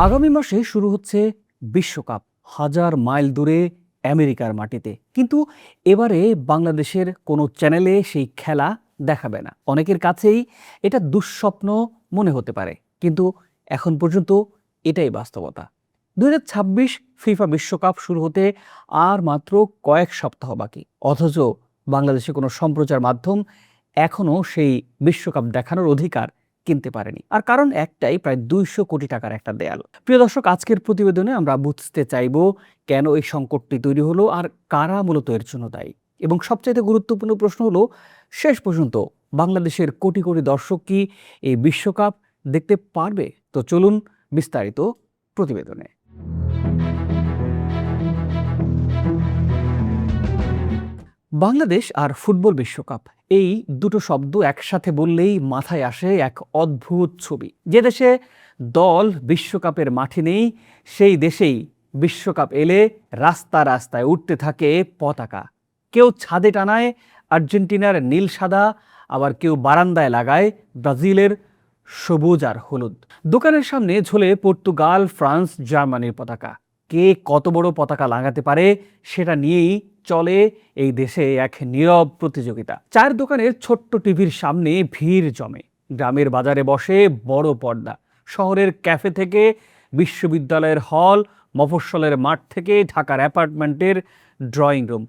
আগামী মাসে শুরু হচ্ছে বিশ্বকাপ, হাজার মাইল দূরে আমেরিকার মাটিতে। কিন্তু এবারে বাংলাদেশের কোনো চ্যানেলে সেই খেলা দেখাবে না। অনেকের কাছেই এটা দুঃস্বপ্ন মনে হতে পারে, কিন্তু এখন পর্যন্ত এটাই বাস্তবতা। 2026 ফিফা বিশ্বকাপ শুরু হতে আর মাত্র কয়েক সপ্তাহ বাকি, অথচ বাংলাদেশে কোনো সম্প্রচার মাধ্যম এখনও সেই বিশ্বকাপ দেখানোর অধিকার কিনতে পারেনি। আর কারণ একটাই, প্রায় 200 কোটি টাকার একটা দেয়াল। প্রিয় দর্শক, আজকের প্রতিবেদনে আমরা বুঝতে চাইব কেন এই সংকটটি তৈরি হলো আর কারা মূলত এর জন্য দায়ী। এবং সবচাইতে গুরুত্বপূর্ণ প্রশ্ন হলো, শেষ পর্যন্ত বাংলাদেশের কোটি কোটি দর্শক কি এই বিশ্বকাপ দেখতে পারবে? তো চলুন বিস্তারিত প্রতিবেদনে। বাংলাদেশ আর ফুটবল বিশ্বকাপ, এই দুটো শব্দ একসাথে বললেই মাথায় আসে এক অদ্ভুত ছবি। যে দেশে দল বিশ্বকাপের মাঠে নেই, সেই দেশেই বিশ্বকাপ এলে রাস্তা রাস্তায় উঠতে থাকে পতাকা। কেউ ছাদে টানায় আর্জেন্টিনার নীল সাদা, আবার কেউ বারান্দায় লাগায় ব্রাজিলের সবুজ আর হলুদ। দোকানের সামনে ঝোলে পর্তুগাল, ফ্রান্স, জার্মানির পতাকা। কে কত বড় পতাকা লাগাতে পারে সেটা নিয়েই চলে এই দেশে এক নীরব প্রতিযোগিতা। চায়ের দোকানের ছোট্ট টিভির সামনে ভিড় জমে, গ্রামের বাজারে বসে বড় পর্দা, শহরের ক্যাফে থেকে বিশ্ববিদ্যালয়ের হল, মফস্বলের মাঠ থেকে ঢাকার অ্যাপার্টমেন্টের ড্রয়িং রুম,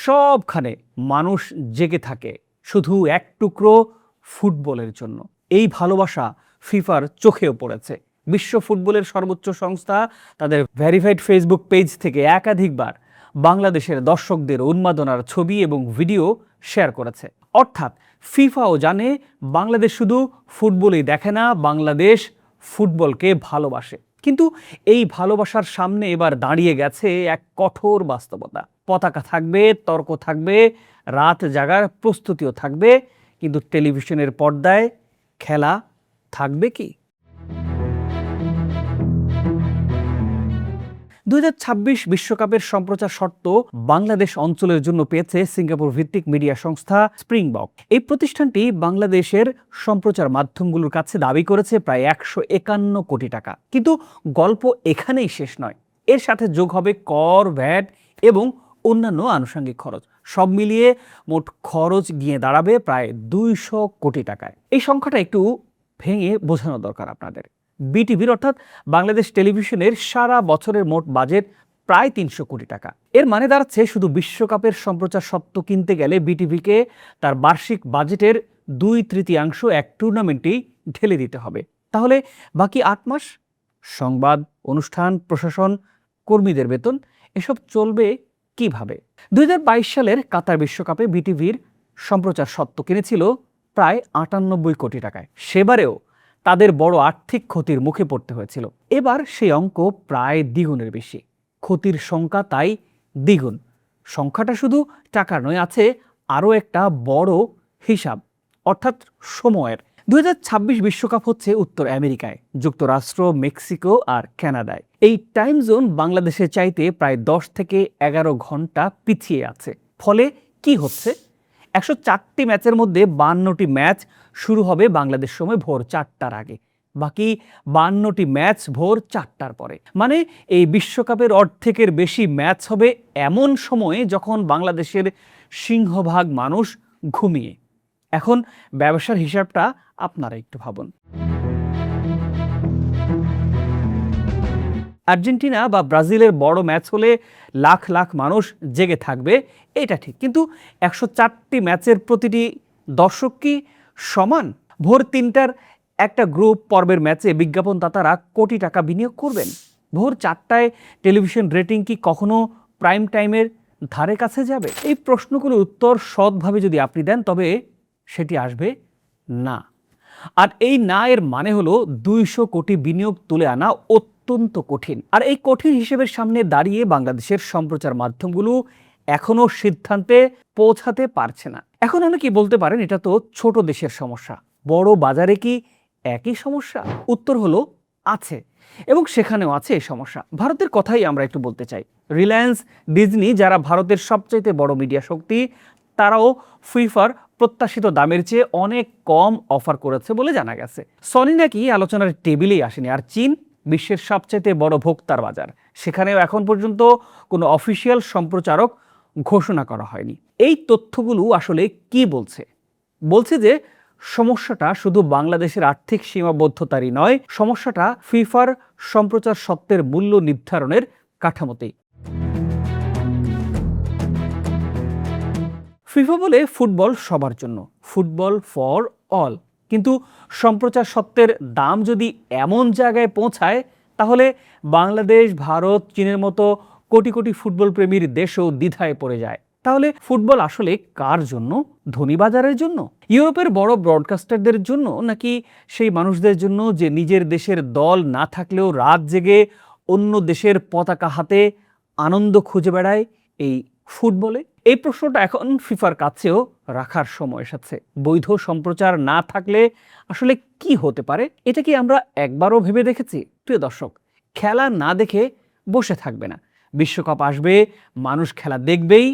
সবখানে মানুষ জেগে থাকে শুধু এক টুকরো ফুটবলের জন্য। এই ভালোবাসা ফিফার চোখেও পড়েছে। বিশ্ব ফুটবলের সর্বোচ্চ সংস্থা তাদের ভেরিফাইড ফেসবুক পেজ থেকে একাধিকবার বাংলাদেশের দর্শকদের উন্মাদনার ছবি এবং ভিডিও শেয়ার করেছে। অর্থাৎ ফিফাও জানে বাংলাদেশ শুধু ফুটবলই দেখে না, বাংলাদেশ ফুটবলকে ভালোবাসে। কিন্তু এই ভালোবাসার সামনে এবার দাঁড়িয়ে গেছে এক কঠোর বাস্তবতা। পতাকা থাকবে, তর্ক থাকবে, রাত জাগার প্রস্তুতিও থাকবে, কিন্তু টেলিভিশনের পর্দায় খেলা থাকবে কি? 2026 বিশ্বকাপের সম্প্রচার শর্ত বাংলাদেশ অঞ্চলের জন্য পেয়েছে সিঙ্গাপুর ভিত্তিক মিডিয়া সংস্থা স্প্রিংবক। এই প্রতিষ্ঠানটি বাংলাদেশের সম্প্রচার মাধ্যমগুলোর কাছে দাবি করেছে প্রায় 151 কোটি টাকা। কিন্তু গল্প এখানেই শেষ নয়, এর সাথে যোগ হবে কর, ভ্যাট এবং অন্যান্য আনুষঙ্গিক খরচ। সব মিলিয়ে মোট খরচ গিয়ে দাঁড়াবে প্রায় 200 কোটি টাকায়। এই সংখ্যাটা একটু ভেঙে বোঝানো দরকার আপনাদের। বিটিভির অর্থাৎ বাংলাদেশ টেলিভিশনের সারা বছরের মোট বাজেট প্রায় 300 কোটি টাকা। এর মানে দাঁড়াচ্ছে শুধু বিশ্বকাপের সম্প্রচার স্বত্ব কিনতে গেলে বিটিভিকে তার বার্ষিক বাজেটের 2/3 এক টুর্নামেন্টেই ঢেলে দিতে হবে। তাহলে বাকি 8 মাস সংবাদ, অনুষ্ঠান, প্রশাসন, কর্মীদের বেতন এসব চলবে কিভাবে? 2022 সালের কাতার বিশ্বকাপে বিটিভির সম্প্রচার স্বত্ব কিনেছিল প্রায় 98 কোটি টাকায়। সেবারেও তাদের বড় আর্থিক ক্ষতির মুখে পড়তে হয়েছিল। এবার সেই অঙ্ক প্রায় দ্বিগুণের বেশি। ক্ষতির সংখ্যা তাই দ্বিগুণ। সংখ্যাটা শুধু টাকার নয়, আছে আরও একটা বড় হিসাব, অর্থাৎ সময়ের। 2026 বিশ্বকাপ হচ্ছে উত্তর আমেরিকায়, যুক্তরাষ্ট্র, মেক্সিকো আর কানাডায়। এই টাইম জোন বাংলাদেশের চাইতে প্রায় 10 থেকে 11 ঘন্টা পিছিয়ে আছে। ফলে কি হচ্ছে? 104টি ম্যাচের মধ্যে 52টি ম্যাচ শুরু হবে বাংলাদেশ সময় ভোর 4টার আগে, বাকি 52টি ম্যাচ ভোর 4টার পরে। মানে এই বিশ্বকাপের অর্ধেকের বেশি ম্যাচ হবে এমন সময়ে যখন বাংলাদেশের সিংহভাগ মানুষ ঘুমিয়ে। এখন ব্যবসার হিসাবটা আপনারা একটু ভাবুন। আর্জেন্টিনা বা ব্রাজিলের বড় ম্যাচ হলে লাখ লাখ মানুষ জেগে থাকবে, এটা ঠিক। কিন্তু 104টি ম্যাচের প্রতিটি দর্শক কি সমান? ভোর 3টার একটা গ্রুপ পর্বের ম্যাচে বিজ্ঞাপনদাতারা কোটি টাকা বিনিয়োগ করবেন। ভোর 4টায় টেলিভিশন রেটিং কি কখনো প্রাইম টাইমের ধারে কাছে যাবে? এই প্রশ্নগুলোর উত্তর সৎভাবে যদি আপনি দেন, তবে সেটি আসবে না। আর এই না এর মানে হলো 200 কোটি বিনিয়োগ তুলে আনা অত্যন্ত কঠিন। আর এই কঠিন হিসেবের সামনে দাঁড়িয়ে বাংলাদেশের সম্প্রচার মাধ্যমগুলো এখনো সিদ্ধান্তে পৌঁছাতে পারছে না। এখন অনেকে বলতে পারেন, এটা তো ছোট দেশের সমস্যা, বড় বাজারে কি একই সমস্যা? উত্তর হলো আছে, এবং সেখানেও আছে এই সমস্যা। ভারতের কথাই আমরা একটু বলতে চাই। রিলায়েন্স, ডিজনি, যারা ভারতের সবচাইতে বড় মিডিয়া শক্তি, তারাও ফিফার প্রত্যাশিত দামের চেয়ে অনেক কম অফার করেছে বলে জানা গেছে। সনি নাকি আলোচনার টেবিলেই আসেনি। আর চীন বিশ্বের সবচেয়ে বড় ভোক্তার বাজার, সেখানেও এখন পর্যন্ত কোনো অফিসিয়াল সম্প্রচারক ঘোষণা করা হয়নি। এই তথ্যগুলো আসলে কি বলছে যে সমস্যাটা শুধু বাংলাদেশের আর্থিক সীমাবদ্ধতারই নয়, সমস্যাটা ফিফার সম্প্রচার সত্ত্বের মূল্য নির্ধারণের কাঠামোতেই। ফিফা বলে ফুটবল সবার জন্য, ফুটবল ফর অল, কিন্তু সম্প্রচার সত্ত্বের দাম যদি এমন জায়গায় পৌঁছায়, তাহলে বাংলাদেশ, ভারত, চীনের মতো কোটি কোটি ফুটবল প্রেমীর দেশও দ্বিধায় পড়ে যায়। তাহলে ফুটবল আসলে কার জন্য? ধনী বাজারের জন্য, ইউরোপের বড় ব্রডকাস্টারদের জন্য, নাকি সেই মানুষদের জন্য যে নিজের দেশের দল না থাকলেও রাত জেগে অন্য দেশের পতাকা হাতে আনন্দ খুঁজে বেড়ায় এই ফুটবলে? এই প্রশ্নটা এখন ফিফার কাছেও রাখার সময় এসেছে। বৈধ সম্প্রচার না থাকলে আসলে কি হতে পারে, এটা কি আমরা একবারও ভেবে দেখেছি? প্রিয় দর্শক, খেলা না দেখে বসে থাকবে না। বিশ্বকাপ আসবে, মানুষ খেলা দেখবেই।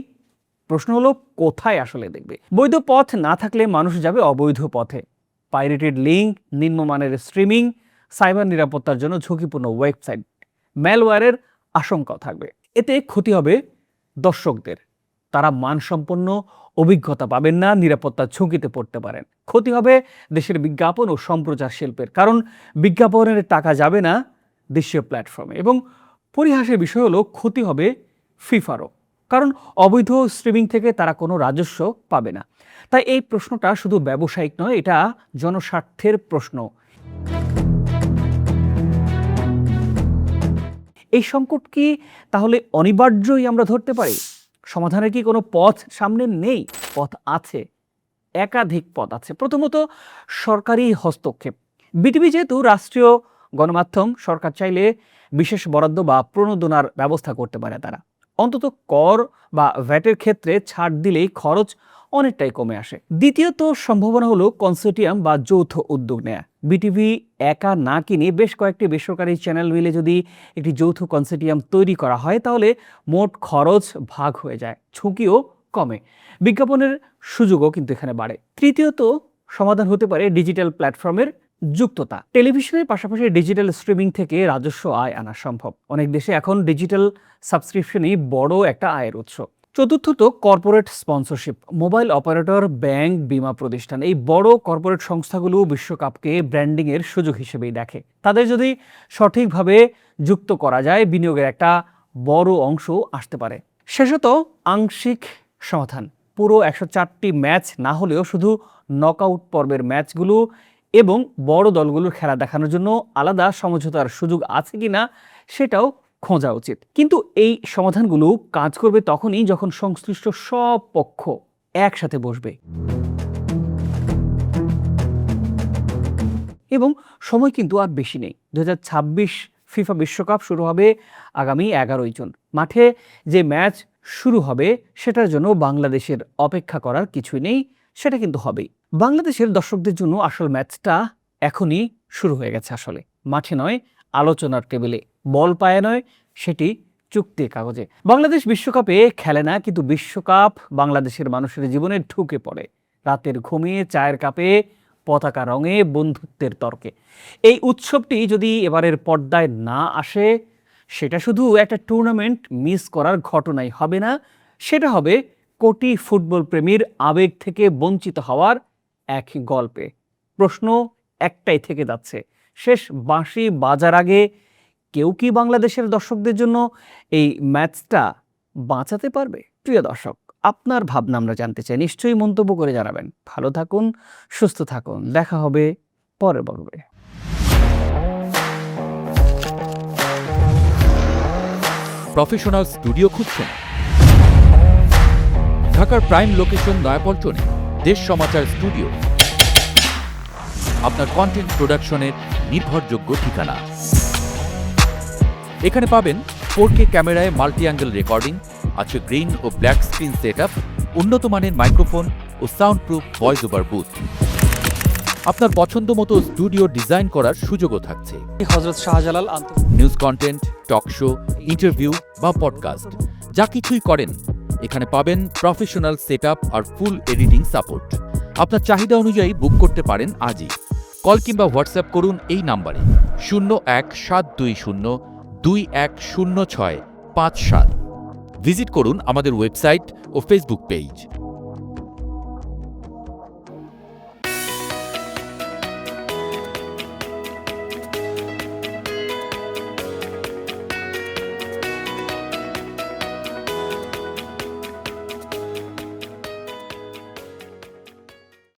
প্রশ্ন হলো কোথায় আসলে দেখবে? বৈধ পথ না থাকলে মানুষ যাবে অবৈধ পথে। পাইরেটেড লিঙ্ক, নিম্নমানের স্ট্রিমিং, সাইবার নিরাপত্তার জন্য ঝুঁকিপূর্ণ ওয়েবসাইট, ম্যালওয়্যারের আশঙ্কাও থাকবে। এতে ক্ষতি হবে দর্শকদের, তারা মানসম্পন্ন অভিজ্ঞতা পাবেন না, নিরাপত্তার ঝুঁকিতে পড়তে পারেন। ক্ষতি হবে দেশের বিজ্ঞাপন ও সম্প্রচার শিল্পের, কারণ বিজ্ঞাপনের টাকা যাবে না দেশীয় প্ল্যাটফর্মে। এবং পরিহাসের বিষয় হলো ক্ষতি হবে ফিফারও, কারণ অবৈধ স্ট্রিমিং থেকে তারা কোনো রাজস্ব পাবে না। তাই এই প্রশ্নটা শুধু ব্যবসায়িক নয়, এটা জনস্বার্থের প্রশ্ন। এই সংকট কি তাহলে অনিবার্যই আমরা ধরতে পারি? সমাধানের কি কোনো পথ সামনে নেই? পথ আছে, একাধিক পথ আছে। প্রথমত, সরকারি হস্তক্ষেপ। বিটিভি যেহেতু রাষ্ট্রীয় গণমাধ্যম, সরকার চাইলে বিশেষ বরাদ্দ বা প্রণোদনার ব্যবস্থা করতে পারে। তারা অন্তত কর বা ভ্যাটের ক্ষেত্রে ছাড় দিলেই খরচ অনেকটাই কমে আসে। দ্বিতীয়ত সম্ভাবনা হলো কনসোর্টিয়াম বা যৌথ উদ্যোগ নেয়া। বিটিভি একা না কিনে বেশ কয়েকটি বেসরকারি চ্যানেল মিলে যদি একটি যৌথ কনসোর্টিয়াম তৈরি করা হয়, তাহলে মোট খরচ ভাগ হয়ে যায়, ঝুঁকিও কমে, বিজ্ঞাপনের সুযোগও কিন্তু এখানে বাড়ে। তৃতীয়ত সমাধান হতে পারে ডিজিটাল প্ল্যাটফর্মের যুক্ততা। টেলিভিশনের পাশাপাশি ডিজিটাল স্ট্রিমিং থেকে রাজস্ব আয় আনা সম্ভব। অনেক দেশে এখন ডিজিটাল সাবস্ক্রিপশনই বড় একটা আয়ের উৎস। চতুর্থত corporate sponsorship. Mobile operator, bank, বীমা প্রতিষ্ঠান, এই বড় কর্পোরেট সংস্থাগুলো বিশ্বকাপকে ব্র্যান্ডিংয়ের সুযোগ হিসেবেই দেখে। তাদের যদি সঠিকভাবে যুক্ত করা যায়, বিনিয়োগের একটা বড় অংশ আসতে পারে। শেষত আংশিক সমাধান। পুরো 104টি ম্যাচ না হলেও শুধু নকআউট পর্বের ম্যাচগুলো এবং বড় দলগুলোর খেলা দেখানোর জন্য আলাদা সমঝোতার সুযোগ আছে কিনা সেটাও খোঁজা উচিত। কিন্তু এই সমাধানগুলো কাজ করবে তখনই যখন সংশ্লিষ্ট সব পক্ষ একসাথে বসবে। এবং সময় কিন্তু আর বেশি নেই। 2026 ফিফা বিশ্বকাপ শুরু হবে আগামী 11 জুন। মাঠে যে ম্যাচ শুরু হবে সেটার জন্য বাংলাদেশের অপেক্ষা করার কিছুই নেই, সেটা কিন্তু হবেই। বাংলাদেশের দর্শকদের জন্য আসল ম্যাচটা এখনই শুরু হয়ে গেছে। আসলে মাঠে নয়, আলোচনার টেবিলে, বল পায়ে নয়, সেটি চুক্তির কাগজে। বাংলাদেশ বিশ্বকাপে খেলে না, কিন্তু বিশ্বকাপ বাংলাদেশের মানুষের জীবনে ঢুকে পড়ে। রাতের ঘুমে, চায়ের কাপে, পতাকা রঙে, বন্ধুত্বের তর্কে। এই উৎসবটি যদি এবারের পর্দায় না আসে, সেটা শুধু একটা টুর্নামেন্ট মিস করার ঘটনাই হবে না, সেটা হবে কোটি ফুটবল প্রেমীর আবেগ থেকে বঞ্চিত হওয়ার এক গল্পে। প্রশ্ন একটাই থেকে যাচ্ছে, শেষ বাঁশি বাজার আগে কেউ কি বাংলাদেশের দর্শকদের জন্য এই ম্যাচটা বাঁচাতে পারবে? প্রিয় দর্শক, আপনার ভাবনা আমরা জানতে চাই, নিশ্চয়ই মন্তব্য করে জানাবেন। ভালো থাকুন, সুস্থ থাকুন, দেখা হবে পরের পর্বে। প্রফেশনাল স্টুডিও খুঁজছেন? ঢাকার প্রাইম লোকেশন নয়াপল্টনে দেশ সমাচার স্টুডিও আপনার কন্টেন্ট প্রোডাকশনের নির্ভরযোগ্য ঠিকানা। এখানে পাবেন 4K ক্যামেরায় মাল্টি অ্যাঙ্গেল রেকর্ডিং, আছে গ্রিন ও ব্ল্যাক স্ক্রিন সেটআপ, উন্নত মানের মাইক্রোফোন ও sound proof voice over booth. আপনার পছন্দ মতো স্টুডিও ডিজাইন করার সুযোগও থাকছে। Hazrat Shahjalal news content, talk show, interview বা পডকাস্ট, যা কিছুই করেন এখানে পাবেন প্রফেশনাল সেটআপ আর ফুল এডিটিং সাপোর্ট। আপনার চাহিদা অনুযায়ী বুক করতে পারেন আজই। কল কিংবা হোয়াটসঅ্যাপ করুন এই নাম্বারে 01-720-210657। ভিজিট করুন আমাদের ওয়েবসাইট ও ফেসবুক পেজ।